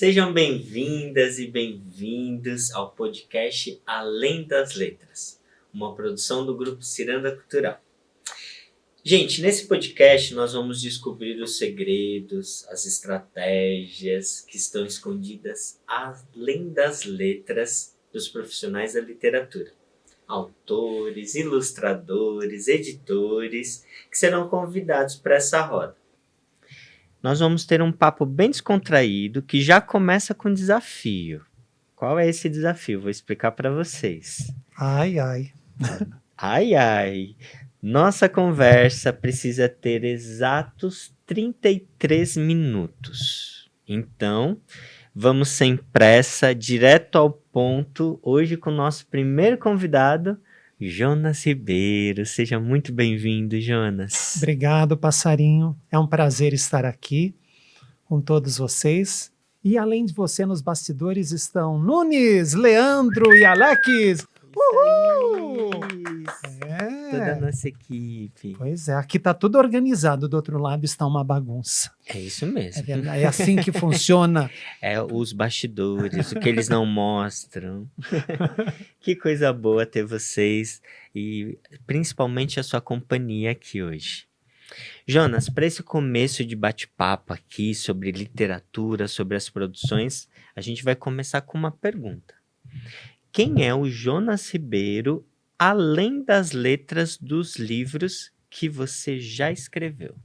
Sejam bem-vindas e bem-vindos ao podcast Além das Letras, uma produção do Grupo Ciranda Cultural. Gente, nesse podcast nós vamos descobrir os segredos, as estratégias que estão escondidas além das letras dos profissionais da literatura. Autores, ilustradores, editores que serão convidados para essa roda. Nós vamos ter um papo bem descontraído que já começa com desafio. Qual é esse desafio? Vou explicar para vocês. Ai, ai. Ai, ai. Nossa conversa precisa ter exatos 33 minutos. Então, vamos sem pressa, direto ao ponto, hoje com o nosso primeiro convidado, Jonas Ribeiro. Seja muito bem-vindo, Jonas. Obrigado, passarinho. É um prazer estar aqui com todos vocês. E além de você, nos bastidores estão Nunes, Leandro e Alex. Uhul! Toda a nossa equipe. Pois é, aqui está tudo organizado, do outro lado está uma bagunça. É isso mesmo. É assim que funciona. É os bastidores, o que eles não mostram. Que coisa boa ter vocês e principalmente a sua companhia aqui hoje. Jonas, para esse começo de bate-papo aqui sobre literatura, sobre as produções, a gente vai começar com uma pergunta. Quem é o Jonas Ribeiro, além das letras dos livros que você já escreveu?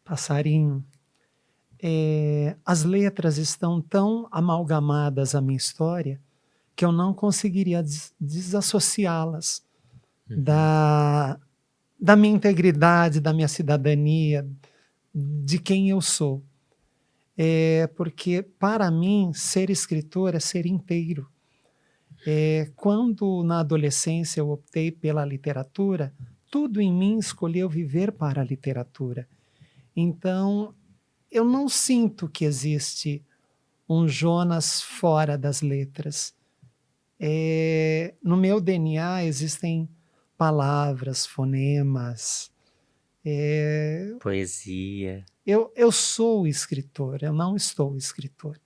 Passarinho, as letras estão tão amalgamadas à minha história que eu não conseguiria desassociá-las da minha integridade, da minha cidadania, de quem eu sou. Porque, para mim, ser escritor é ser inteiro. Quando, na adolescência, eu optei pela literatura, tudo em mim escolheu viver para a literatura. Então, eu não sinto que existe um Jonas fora das letras. No meu DNA existem palavras, fonemas. Poesia. Eu sou escritor, eu não estou escritor.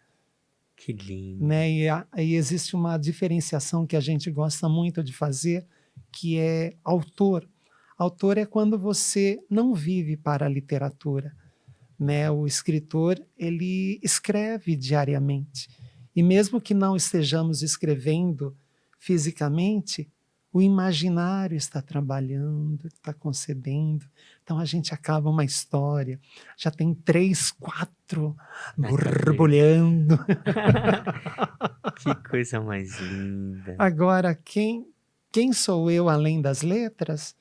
Que lindo. Né? E existe uma diferenciação que a gente gosta muito de fazer, que é autor. Autor é quando você não vive para a literatura. Né? O escritor, ele escreve diariamente. E mesmo que não estejamos escrevendo fisicamente, o imaginário está trabalhando, está concebendo. Então a gente acaba uma história, já tem 3, 4 borbulhando. Que coisa mais linda. Agora, quem sou eu além das letras?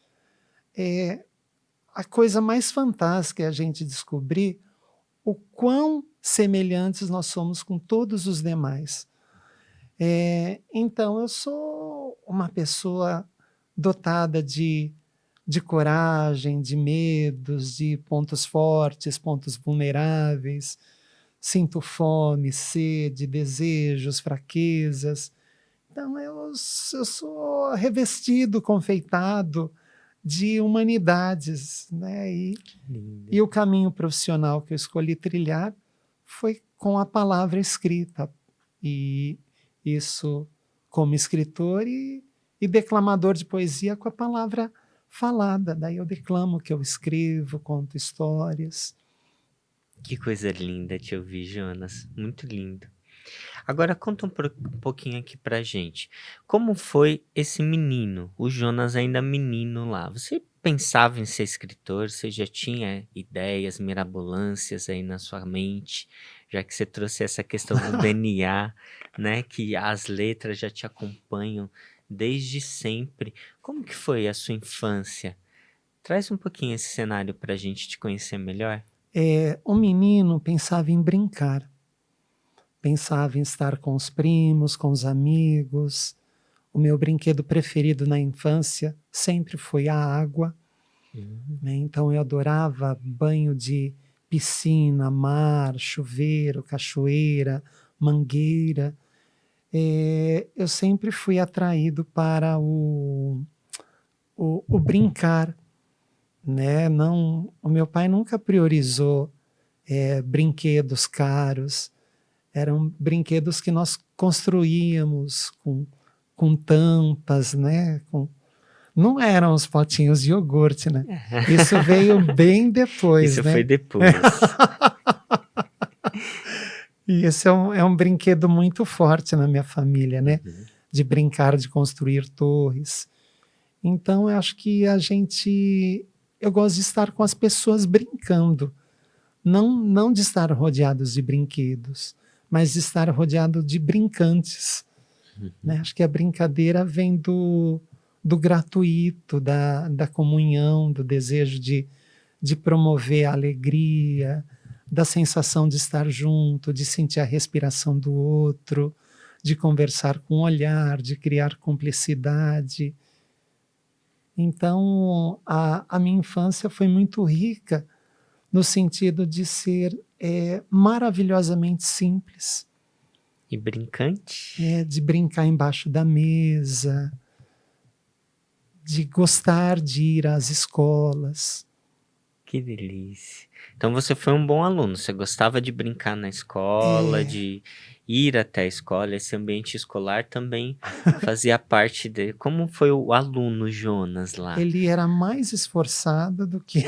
A coisa mais fantástica é a gente descobrir o quão semelhantes nós somos com todos os demais. Então, eu sou uma pessoa dotada de coragem, de medos, de pontos fortes, pontos vulneráveis. Sinto fome, sede, desejos, fraquezas. Então, eu sou revestido, confeitado de humanidades, né? E o caminho profissional que eu escolhi trilhar foi com a palavra escrita. E isso como escritor e declamador de poesia com a palavra falada. Daí eu declamo o que eu escrevo, conto histórias. Que coisa linda te ouvir, Jonas. Muito lindo. Agora conta um pouquinho aqui pra gente. Como foi esse menino, o Jonas ainda menino lá? Você pensava em ser escritor? Você já tinha ideias mirabolâncias aí na sua mente? Já que você trouxe essa questão do DNA, né? Que as letras já te acompanham desde sempre. Como que foi a sua infância? Traz um pouquinho esse cenário pra gente te conhecer melhor. O menino pensava em brincar. Pensava em estar com os primos, com os amigos. O meu brinquedo preferido na infância sempre foi a água. Né? Então eu adorava banho de piscina, mar, chuveiro, cachoeira, mangueira. Eu sempre fui atraído para o brincar. Né? O meu pai nunca priorizou brinquedos caros. Eram brinquedos que nós construíamos com tampas, né? Não eram os potinhos de iogurte, né? Isso veio bem depois, Isso né? foi depois. E esse é um brinquedo muito forte na minha família, né? Uhum. De brincar de construir torres. Então, eu acho que eu gosto de estar com as pessoas brincando. Não de estar rodeados de brinquedos, mas de estar rodeado de brincantes. Né? Acho que a brincadeira vem do gratuito, da comunhão, do desejo de promover a alegria, da sensação de estar junto, de sentir a respiração do outro, de conversar com o olhar, de criar cumplicidade. Então, a minha infância foi muito rica no sentido de ser maravilhosamente simples. E brincante? De brincar embaixo da mesa, de gostar de ir às escolas. Que delícia. Então você foi um bom aluno, você gostava de brincar na escola, de ir até a escola, esse ambiente escolar também fazia parte dele. Como foi o aluno Jonas lá? Ele era mais esforçado do que...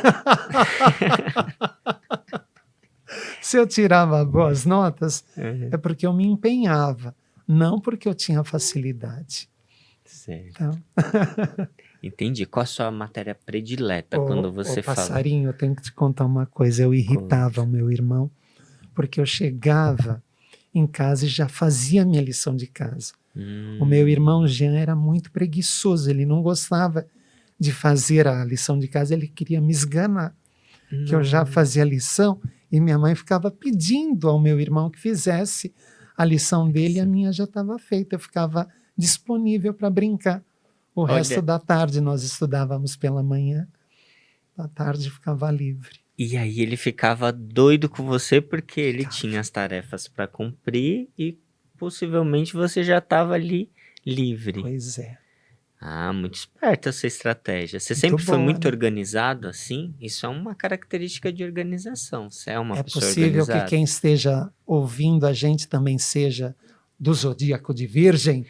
Se eu tirava boas notas, é porque eu me empenhava, não porque eu tinha facilidade. Certo. Então... Entendi. Qual a sua matéria predileta quando você fala? Passarinho, eu tenho que te contar uma coisa. Eu irritava o meu irmão, porque eu chegava em casa e já fazia a minha lição de casa. O meu irmão Jean era muito preguiçoso, ele não gostava de fazer a lição de casa, ele queria me esganar, que eu já fazia a lição e minha mãe ficava pedindo ao meu irmão que fizesse a lição dele e a minha já estava feita, eu ficava disponível para brincar. O resto da tarde nós estudávamos pela manhã, à tarde ficava livre. E aí ele ficava doido com você porque ele tinha as tarefas para cumprir e possivelmente você já estava ali livre. Pois é. Ah, muito esperta essa estratégia. Você Muito sempre foi boa, muito né? organizado assim? Isso é uma característica de organização. Você é uma pessoa possível organizada. que quem esteja ouvindo a gente também seja do zodíaco de Virgem,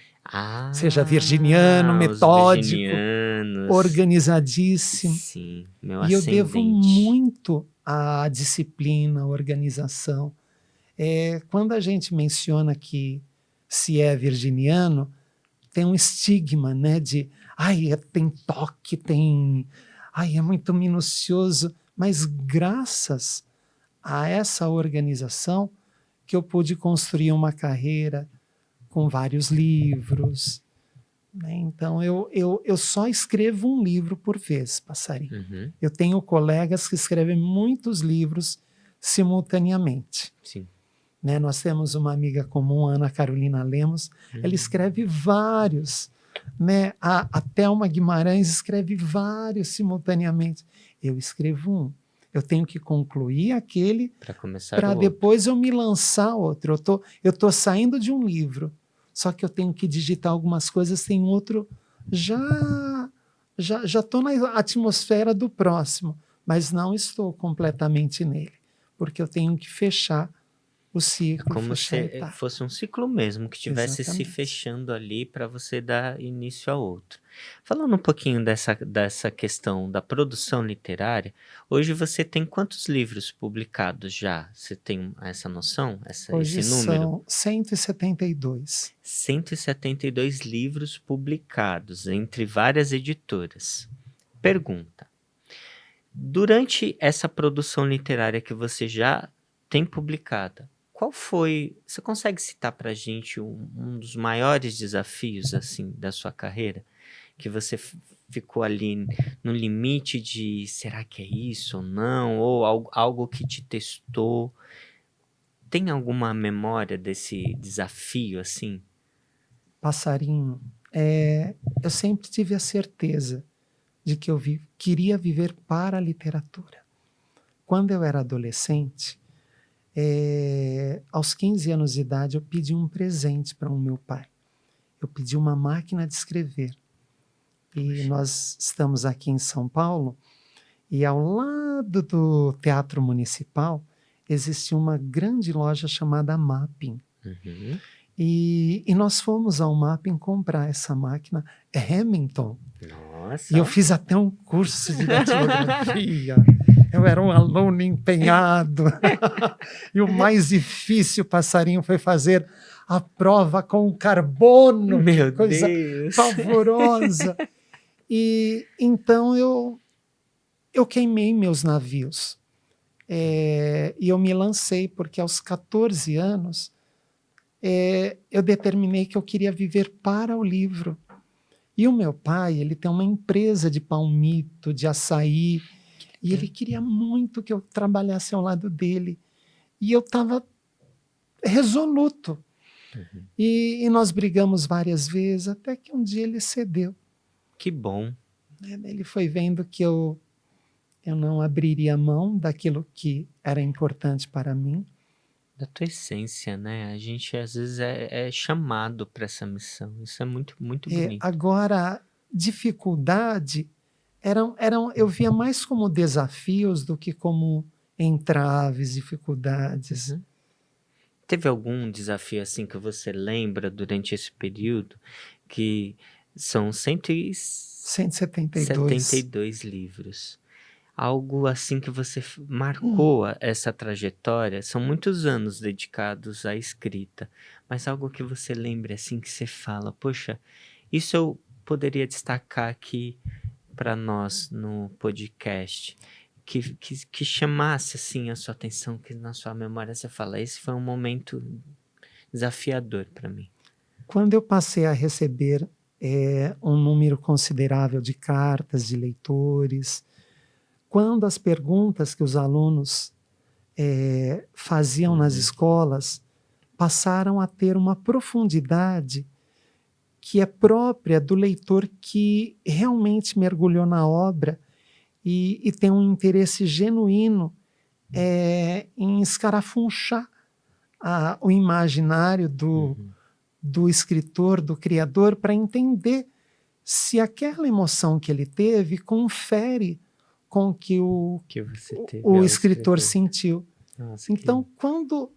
seja virginiano, os metódico, virginianos. organizadíssimo. Sim, meu E eu ascendente. devo muito à disciplina, à organização. Quando a gente menciona que se é virginiano, tem um estigma, né, de tem toque, é muito minucioso, mas graças a essa organização que eu pude construir uma carreira com vários livros, né? Então eu só escrevo um livro por vez, Passarinho. Uhum, Eu tenho colegas que escrevem muitos livros simultaneamente. sim. Né? Nós temos uma amiga comum, Ana Carolina Lemos, ela escreve vários. Né? A Thelma Guimarães escreve vários simultaneamente. Eu escrevo um. Eu tenho que concluir aquele para depois eu me lançar outro. Eu tô saindo de um livro, só que eu tenho que digitar algumas coisas, tem outro. Já estou na atmosfera do próximo, mas não estou completamente nele, porque eu tenho que fechar o ciclo. Como se fosse um ciclo mesmo, que estivesse se fechando ali para você dar início a outro. Falando um pouquinho dessa questão da produção literária, hoje você tem quantos livros publicados já? Você tem essa noção, hoje esse número? São 172. 172 livros publicados entre várias editoras. Pergunta: durante essa produção literária que você já tem publicada, qual foi, você consegue citar para a gente um dos maiores desafios assim da sua carreira? Que você ficou ali no limite de será que é isso ou não? Ou algo que te testou? Tem alguma memória desse desafio assim? Passarinho, eu sempre tive a certeza de que eu queria viver para a literatura. Quando eu era adolescente, aos 15 anos de idade, eu pedi um presente para o meu pai. Eu pedi uma máquina de escrever. E nós estamos aqui em São Paulo, e ao lado do Teatro Municipal existia uma grande loja chamada Mapping. Uhum. E nós fomos ao Mapping comprar essa máquina Remington. Nossa. E eu fiz até um curso de datilografia. Eu era um aluno empenhado. E o mais difícil, passarinho, foi fazer a prova com carbono. Meu Que coisa Deus. pavorosa. E então eu queimei meus navios. E eu me lancei, porque aos 14 anos eu determinei que eu queria viver para o livro. E o meu pai, ele tem uma empresa de palmito, de açaí, e ele queria muito que eu trabalhasse ao lado dele. E eu estava resoluto. Uhum. E nós brigamos várias vezes, até que um dia ele cedeu. Que bom. Ele foi vendo que eu não abriria mão daquilo que era importante para mim. Da tua essência, né? A gente às vezes é chamado para essa missão. Isso é muito, muito bonito. Agora, dificuldade eu via mais como desafios do que como entraves, dificuldades. Uhum. Teve algum desafio assim que você lembra durante esse período? Que são 172 livros. Algo assim que você marcou essa trajetória? São muitos anos dedicados à escrita, mas algo que você lembre assim que você fala, poxa, isso eu poderia destacar aqui para nós no podcast, que chamasse assim a sua atenção, que na sua memória você fala, esse foi um momento desafiador para mim. Quando eu passei a receber um número considerável de cartas de leitores, quando as perguntas que os alunos faziam nas escolas passaram a ter uma profundidade que é própria do leitor que realmente mergulhou na obra e tem um interesse genuíno em escarafunchar o imaginário do escritor, do criador, para entender se aquela emoção que ele teve confere com o que o escritor sentiu. Nossa, então, quando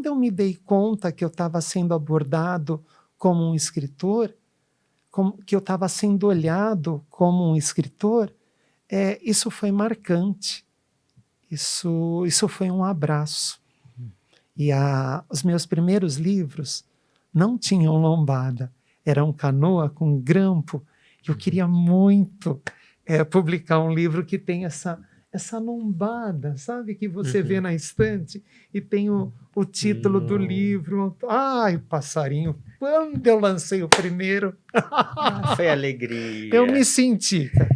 eu me dei conta que eu estava sendo abordado como um escritor, que eu estava sendo olhado como um escritor, isso foi marcante. Isso foi um abraço. E os meus primeiros livros não tinham lombada, eram canoa com grampo. Eu queria muito publicar um livro que tem essa lombada, sabe? Que você vê na estante e tem o título do livro. Ai, passarinho, quando eu lancei o primeiro... foi alegria. Eu me senti, cara.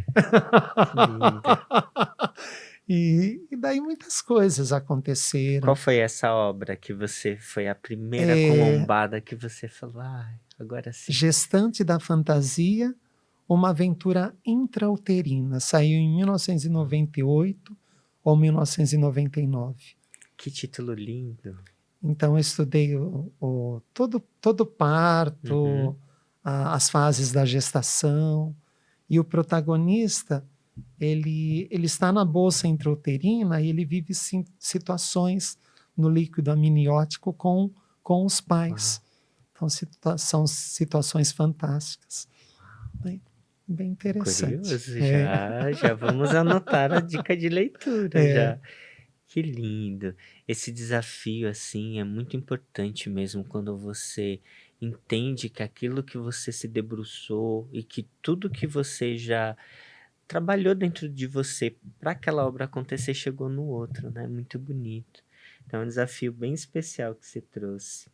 E daí muitas coisas aconteceram. Qual foi essa obra que você foi a primeira com lombada que você falou, agora sim? Gestante da Fantasia, uma aventura intrauterina. Saiu em 1998 ou 1999. Que título lindo. Então eu estudei todo parto, as fases da gestação, e o protagonista ele está na bolsa intrauterina e ele vive situações no líquido amniótico com os pais. Então são situações fantásticas. Bem interessante. Curioso, já vamos anotar a dica de leitura já. Que lindo. Esse desafio, assim, é muito importante mesmo quando você entende que aquilo que você se debruçou e que tudo que você já trabalhou dentro de você para aquela obra acontecer chegou no outro, né? Muito bonito. Então é um desafio bem especial que você trouxe.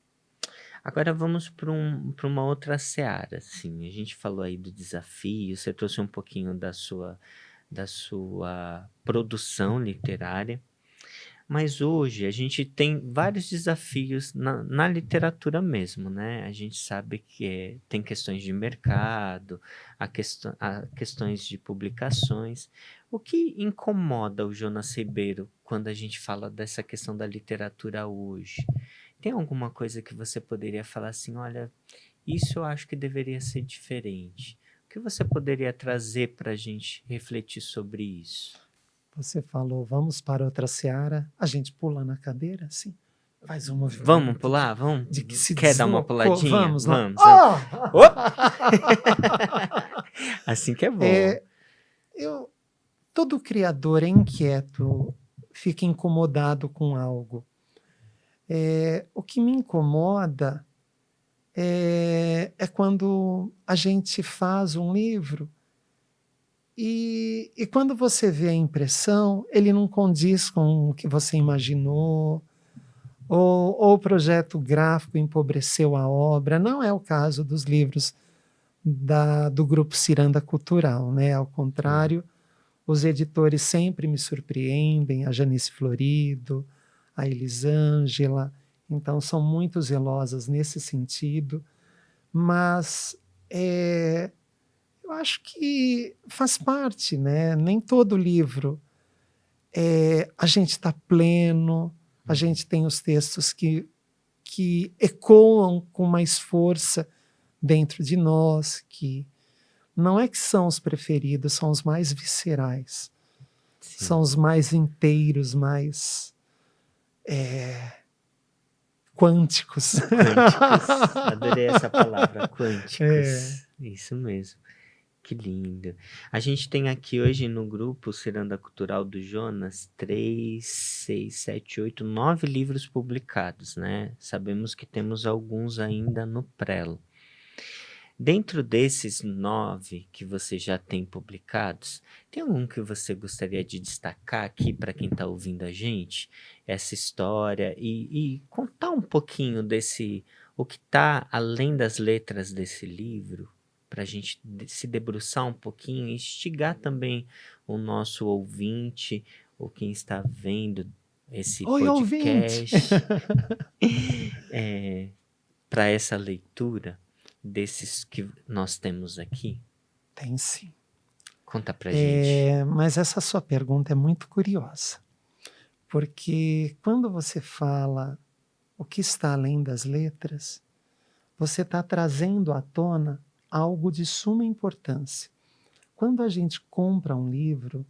Agora vamos para uma outra seara, assim. A gente falou aí do desafio, você trouxe um pouquinho da sua produção literária. Mas hoje a gente tem vários desafios na literatura mesmo, né? A gente sabe que tem questões de mercado, questões de publicações. O que incomoda o Jonas Ribeiro quando a gente fala dessa questão da literatura hoje? Tem alguma coisa que você poderia falar assim, olha, isso eu acho que deveria ser diferente? O que você poderia trazer para a gente refletir sobre isso? Você falou, vamos para outra seara, a gente pula na cadeira, assim, faz um movimento. Vamos pular? Vamos? De que se Quer dar uma deslocou. puladinha? Vamos lá. Vamos. Oh! Assim que é bom. Todo criador é inquieto, fica incomodado com algo. O que me incomoda é quando a gente faz um livro e quando você vê a impressão, ele não condiz com o que você imaginou, ou o projeto gráfico empobreceu a obra. Não é o caso dos livros do Grupo Ciranda Cultural, né? Ao contrário, os editores sempre me surpreendem, a Janice Florido, a Elisângela, então são muito zelosas nesse sentido, mas eu acho que faz parte, né? Nem todo livro a gente está pleno, a gente tem os textos que ecoam com mais força dentro de nós, que não é que são os preferidos, são os mais viscerais, Sim. são os mais inteiros, mais quânticos. Quânticos. Adorei essa palavra, quânticos. Isso mesmo. Que lindo. A gente tem aqui hoje no grupo Ciranda Cultural do Jonas 3, 6, 7, 8, 9 livros publicados, né? Sabemos que temos alguns ainda no prelo. Dentro desses 9 que você já tem publicados, tem algum que você gostaria de destacar aqui para quem está ouvindo a gente? Essa história e contar um pouquinho o que está além das letras desse livro? Para a gente se debruçar um pouquinho e instigar também o nosso ouvinte ou quem está vendo esse podcast para essa leitura desses que nós temos aqui? Tem sim. Conta para gente. Mas essa sua pergunta é muito curiosa, porque quando você fala o que está além das letras, você está trazendo à tona algo de suma importância. Quando a gente compra um livro,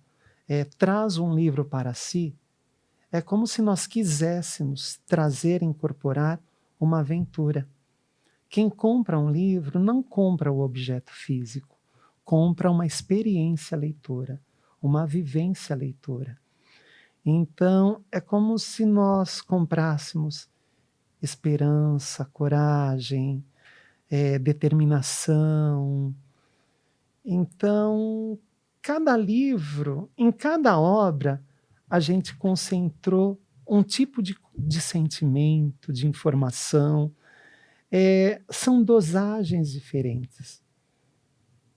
traz um livro para si, é como se nós quiséssemos trazer, incorporar uma aventura. Quem compra um livro não compra o objeto físico, compra uma experiência leitora, uma vivência leitora. Então, é como se nós comprássemos esperança, coragem, determinação. Então, cada livro, em cada obra, a gente concentrou um tipo de sentimento, de informação. São dosagens diferentes.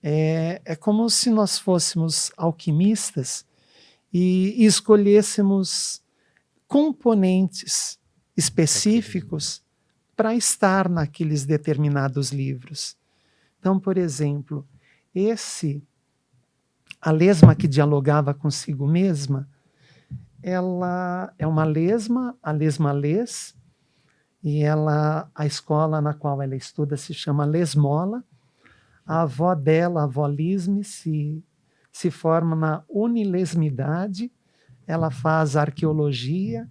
É como se nós fôssemos alquimistas e escolhêssemos componentes específicos para estar naqueles determinados livros. Então, por exemplo, a lesma que dialogava consigo mesma, ela é uma lesma, a lesma Les, e a escola na qual ela estuda se chama Lesmola. A avó dela, a avó Lisme, se forma na unilesmidade, ela faz arqueologia,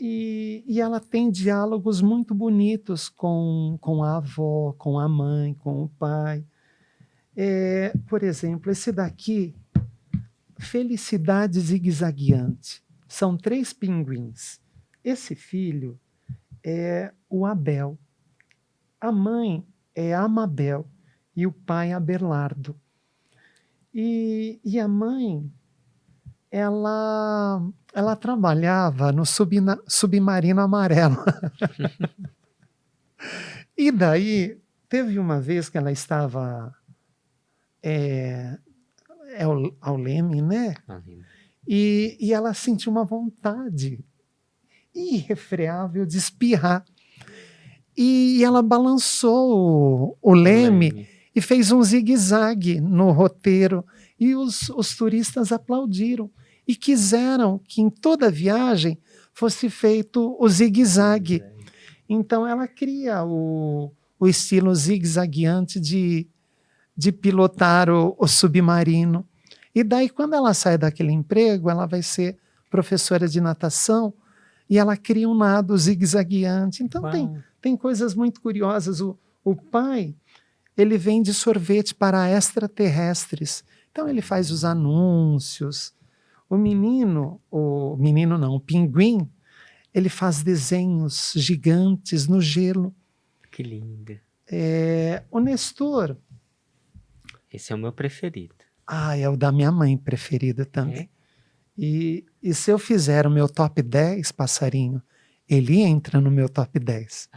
e ela tem diálogos muito bonitos com a avó, com a mãe, com o pai. Por exemplo, esse daqui, Felicidade Zigue-Zagueante. São 3 pinguins. Esse filho é o Abel. A mãe é a Amabel e o pai Abelardo. E a mãe, ela trabalhava no submarino amarelo. E daí, teve uma vez que ela estava ao leme, né? E ela sentiu uma vontade irrefreável de espirrar. E ela balançou o leme e fez um zigue-zague no roteiro. E os turistas aplaudiram e quiseram que em toda a viagem fosse feito o zigue-zague. Então ela cria o estilo zigue-zagueante de pilotar o submarino. E daí, quando ela sai daquele emprego, ela vai ser professora de natação e ela cria um nado zigue-zagueante. Então, tem coisas muito curiosas. O pai, ele vende sorvete para extraterrestres. Então, ele faz os anúncios. O menino não, o pinguim, ele faz desenhos gigantes no gelo. Que lindo. O Nestor... Esse é o meu preferido. É o da minha mãe preferido também. E se eu fizer o meu top 10, passarinho, ele entra no meu top 10.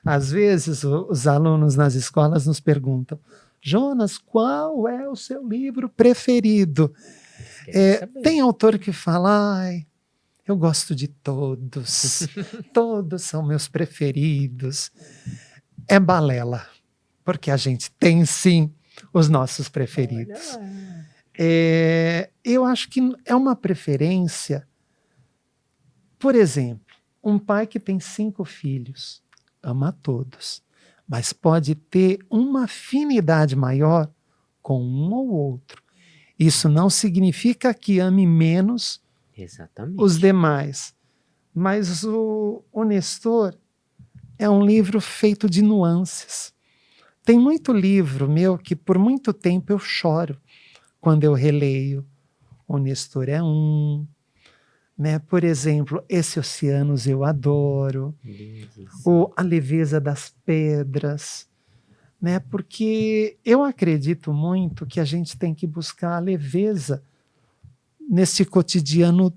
Às vezes, os alunos nas escolas nos perguntam: Jonas, qual é o seu livro preferido? Tem autor que fala: eu gosto de todos, todos são meus preferidos. É balela, porque a gente tem sim os nossos preferidos. Eu acho que é uma preferência. Por exemplo, um pai que tem 5 filhos, ama todos, mas pode ter uma afinidade maior com um ou outro. Isso não significa que ame menos os demais. Mas o Nestor é um livro feito de nuances. Tem muito livro meu que por muito tempo eu choro quando eu releio. O Nestor é um. Né? Por exemplo, Esse Oceanos eu adoro. A Leveza das Pedras. Né? Porque eu acredito muito que a gente tem que buscar a leveza nesse cotidiano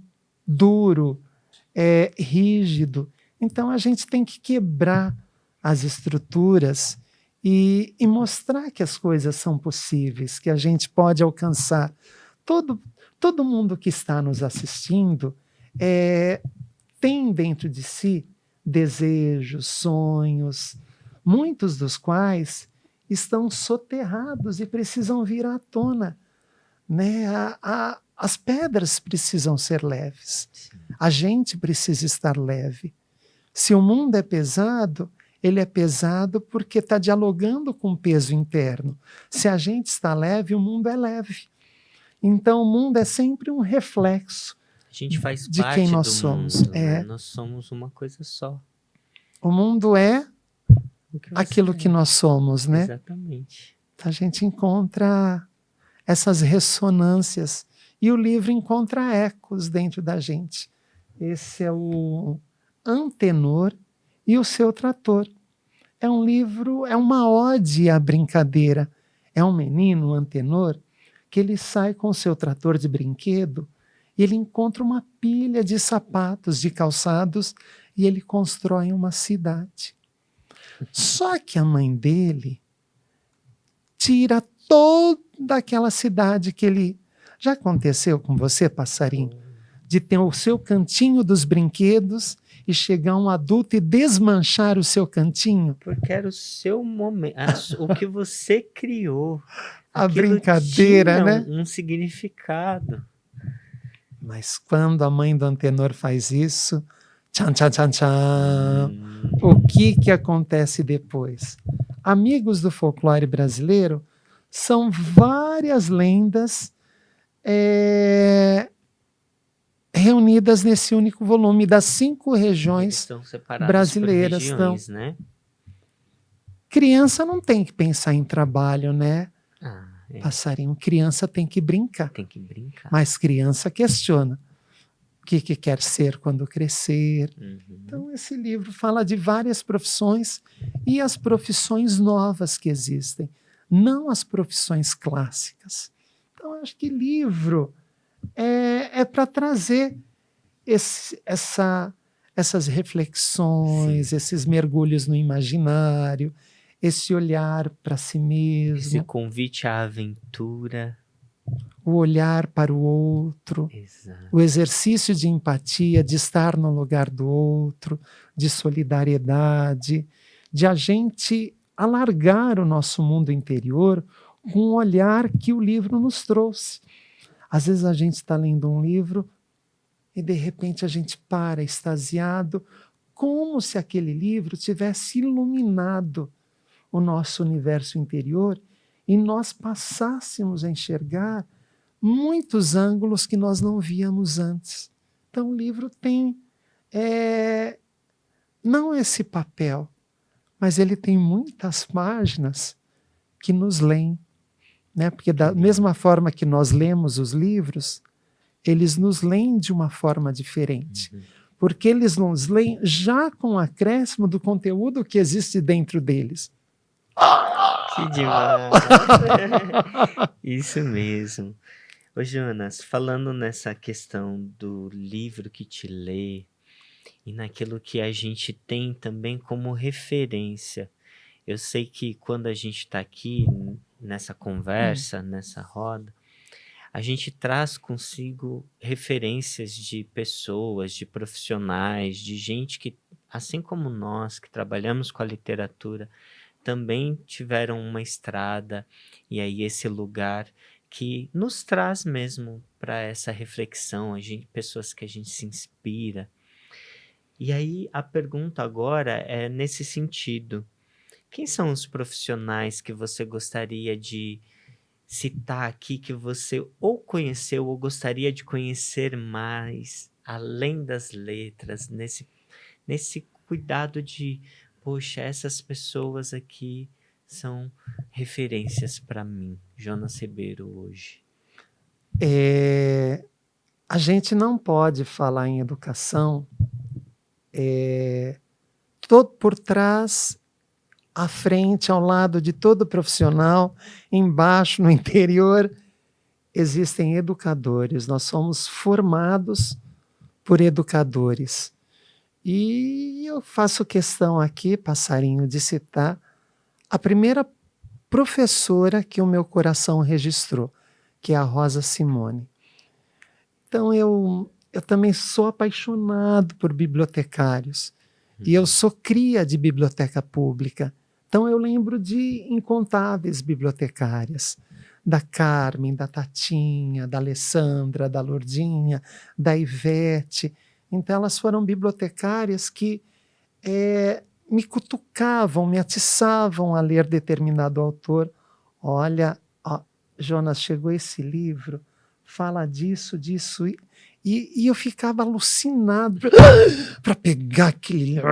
duro, rígido. Então a gente tem que quebrar as estruturas e mostrar que as coisas são possíveis, que a gente pode alcançar. Todo mundo que está nos assistindo tem dentro de si desejos, sonhos, muitos dos quais estão soterrados e precisam vir à tona. Né? As pedras precisam ser leves. A gente precisa estar leve. Se o mundo é pesado, ele é pesado porque está dialogando com o peso interno. Se a gente está leve, o mundo é leve. Então, o mundo é sempre um reflexo de quem nós somos. Mundo, né? Nós somos uma coisa só. O mundo é aquilo que nós somos, né? Exatamente. A gente encontra essas ressonâncias e o livro encontra ecos dentro da gente. Esse é o Antenor e o Seu Trator. É um livro, é uma ode à brincadeira. É um menino, um Antenor, que ele sai com o seu trator de brinquedo e ele encontra uma pilha de sapatos, de calçados, e ele constrói uma cidade. Só que a mãe dele tira toda aquela cidade que ele... Já aconteceu com você, passarinho? De ter o seu cantinho dos brinquedos e chegar um adulto e desmanchar o seu cantinho? Porque era o seu momento, o que você criou. A brincadeira, tinha né? Um significado. Mas quando a mãe do Antenor faz isso, tchan, tchan, tchan, tchan, o que acontece depois? Amigos do folclore brasileiro são várias lendas reunidas nesse único volume das 5 regiões brasileiras. Regiões, né? Criança não tem que pensar em trabalho, né? Passarinho, criança tem que brincar. Tem que brincar. Mas criança questiona o que quer ser quando crescer. Então, esse livro fala de várias profissões e as profissões novas que existem, não as profissões clássicas. Então, acho que livro é para trazer essas reflexões, Sim. Esses mergulhos no imaginário, esse olhar para si mesmo. Esse convite à aventura. O olhar para o outro. Exato. O exercício de empatia, de estar no lugar do outro, de solidariedade, de a gente alargar o nosso mundo interior com o olhar que o livro nos trouxe. Às vezes a gente está lendo um livro e de repente a gente para extasiado, como se aquele livro tivesse iluminado o nosso universo interior e nós passássemos a enxergar muitos ângulos que nós não víamos antes. Então o livro tem não esse papel, mas ele tem muitas páginas que nos leem, né? Porque da mesma forma que nós lemos os livros, eles nos leem de uma forma diferente. Porque eles nos leem já com o acréscimo do conteúdo que existe dentro deles. Que demais! Isso mesmo. Ô Jonas, falando nessa questão do livro que te lê e naquilo que a gente tem também como referência, eu sei que quando a gente está aqui nessa conversa, nessa roda, a gente traz consigo referências de pessoas, de profissionais, de gente que, assim como nós, que trabalhamos com a literatura, também tiveram uma estrada e aí esse lugar que nos traz mesmo para essa reflexão, pessoas que a gente se inspira. E aí a pergunta agora é nesse sentido: quem são os profissionais que você gostaria de citar aqui, que você ou conheceu ou gostaria de conhecer mais, além das letras, nesse cuidado de, poxa, essas pessoas aqui são referências para mim, Jonas Ribeiro, hoje? A gente não pode falar em educação todo por trás, à frente, ao lado de todo profissional, embaixo, no interior, existem educadores. Nós somos formados por educadores. E eu faço questão aqui, passarinho, de citar a primeira professora que o meu coração registrou, que é a Rosa Simone. Então eu também sou apaixonado por bibliotecários. E eu sou cria de biblioteca pública. Então eu lembro de incontáveis bibliotecárias. Da Carmen, da Tatinha, da Alessandra, da Lourdinha, da Ivete. Então elas foram bibliotecárias que me cutucavam, me atiçavam a ler determinado autor. Olha, Jonas, chegou esse livro, fala disso, disso. E eu ficava alucinado para pegar aquele livro,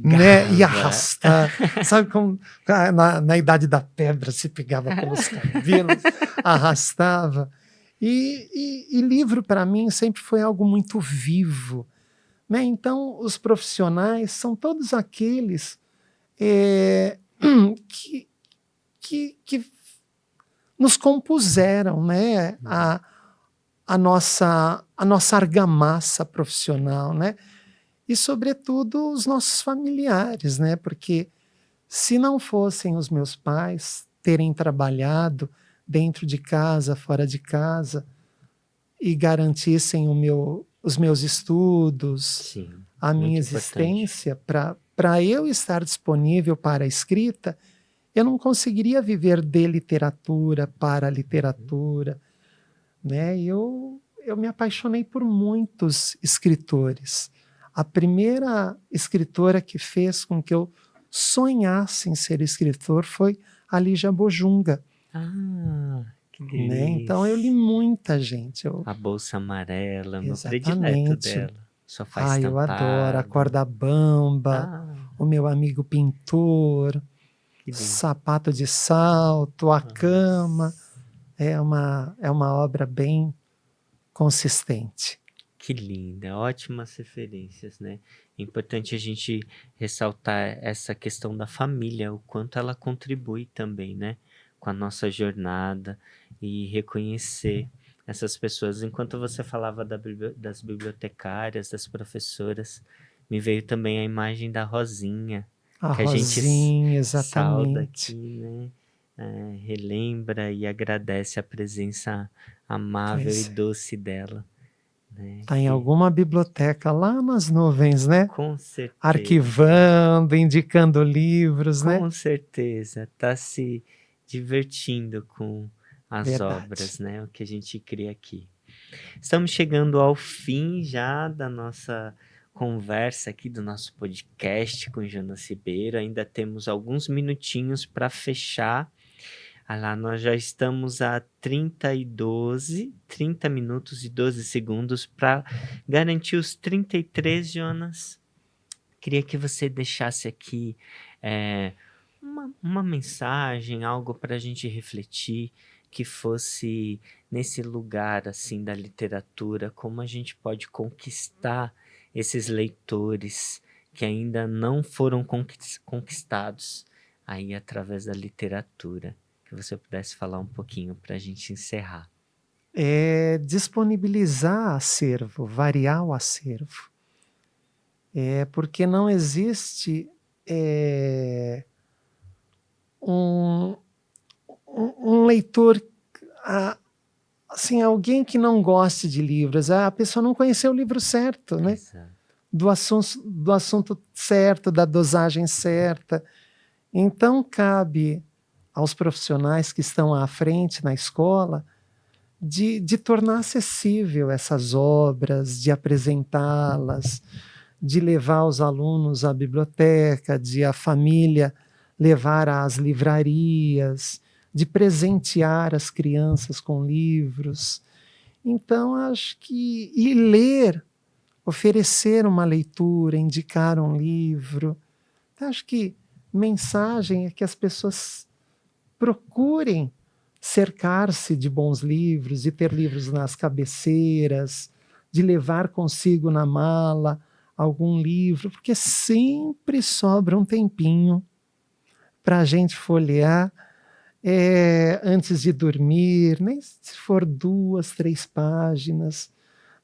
né, e arrastar. Sabe como na Idade da Pedra se pegava pelos cabelos, arrastava. E livro, para mim, sempre foi algo muito vivo. Né? Então, os profissionais são todos aqueles que nos compuseram, né? A nossa argamassa profissional, né? E, sobretudo, os nossos familiares, né? Porque se não fossem os meus pais terem trabalhado dentro de casa, fora de casa, e garantissem os meus estudos, Sim, a minha existência, para eu estar disponível para a escrita, eu não conseguiria viver de literatura para a literatura. Né? Eu me apaixonei por muitos escritores. A primeira escritora que fez com que eu sonhasse em ser escritor foi a Lígia Bojunga. Que delícia. Né? Então eu li muita gente. A Bolsa Amarela, meu Exatamente. predileto dela. Só faz eu adoro. A Corda Bamba, O Meu Amigo Pintor, Sapato de Salto, A Cama. É uma obra bem consistente. Que linda, ótimas referências, né? É importante a gente ressaltar essa questão da família, o quanto ela contribui também, né? Com a nossa jornada e reconhecer essas pessoas. Enquanto você falava das bibliotecárias, das professoras, me veio também a imagem da Rosinha. A que Rosinha, a gente sauda exatamente. aqui, né? Relembra e agradece a presença amável e doce dela. Né? Está em alguma biblioteca lá nas nuvens, né? Com certeza. Arquivando, indicando livros, né? Com certeza. Está se divertindo com as obras, né? O que a gente cria aqui. Estamos chegando ao fim já da nossa conversa aqui do nosso podcast com Jonas Ribeiro. Ainda temos alguns minutinhos para fechar. Lá nós já estamos a 30 minutos e 12 segundos para garantir os 33, Jonas. Queria que você deixasse aqui uma mensagem, algo para a gente refletir, que fosse nesse lugar assim da literatura, como a gente pode conquistar esses leitores que ainda não foram conquistados aí através da literatura. Que você pudesse falar um pouquinho para a gente encerrar. Disponibilizar acervo, variar o acervo. Porque não existe um leitor, assim, alguém que não goste de livros. A pessoa não conheceu o livro certo, né? Exato. Do assunto certo, da dosagem certa. Então, cabe aos profissionais que estão à frente na escola de tornar acessível essas obras, de apresentá-las, de levar os alunos à biblioteca, de a família levar às livrarias, de presentear as crianças com livros. Então, acho que ler, oferecer uma leitura, indicar um livro. Então, acho que mensagem é que as pessoas procurem cercar-se de bons livros, de ter livros nas cabeceiras, de levar consigo na mala algum livro, porque sempre sobra um tempinho para a gente folhear antes de dormir, nem se for 2, 3 páginas.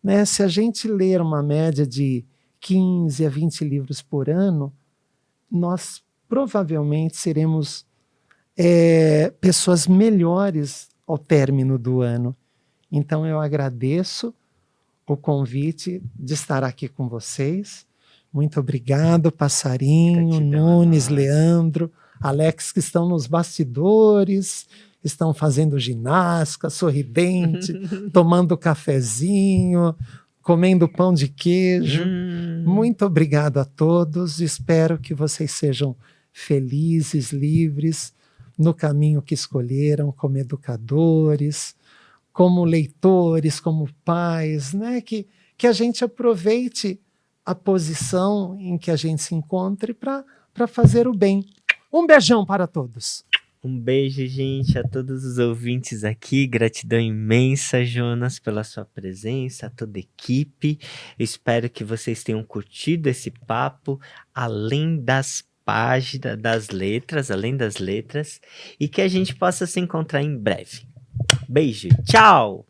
Né? Se a gente ler uma média de 15 a 20 livros por ano, nós provavelmente seremos pessoas melhores ao término do ano. Então eu agradeço o convite de estar aqui com vocês. Muito obrigado, Passarinho, Nunes, Leandro, Alex, que estão nos bastidores, estão fazendo ginástica, sorridente, tomando cafezinho, comendo pão de queijo. Muito obrigado a todos. Espero que vocês sejam felizes, livres, no caminho que escolheram, como educadores, como leitores, como pais, né? Que a gente aproveite a posição em que a gente se encontre para fazer o bem. Um beijão para todos. Um beijo, gente, a todos os ouvintes aqui. Gratidão imensa, Jonas, pela sua presença, a toda a equipe. Eu espero que vocês tenham curtido esse papo, além das páginas, além das letras, e que a gente possa se encontrar em breve. Beijo, tchau!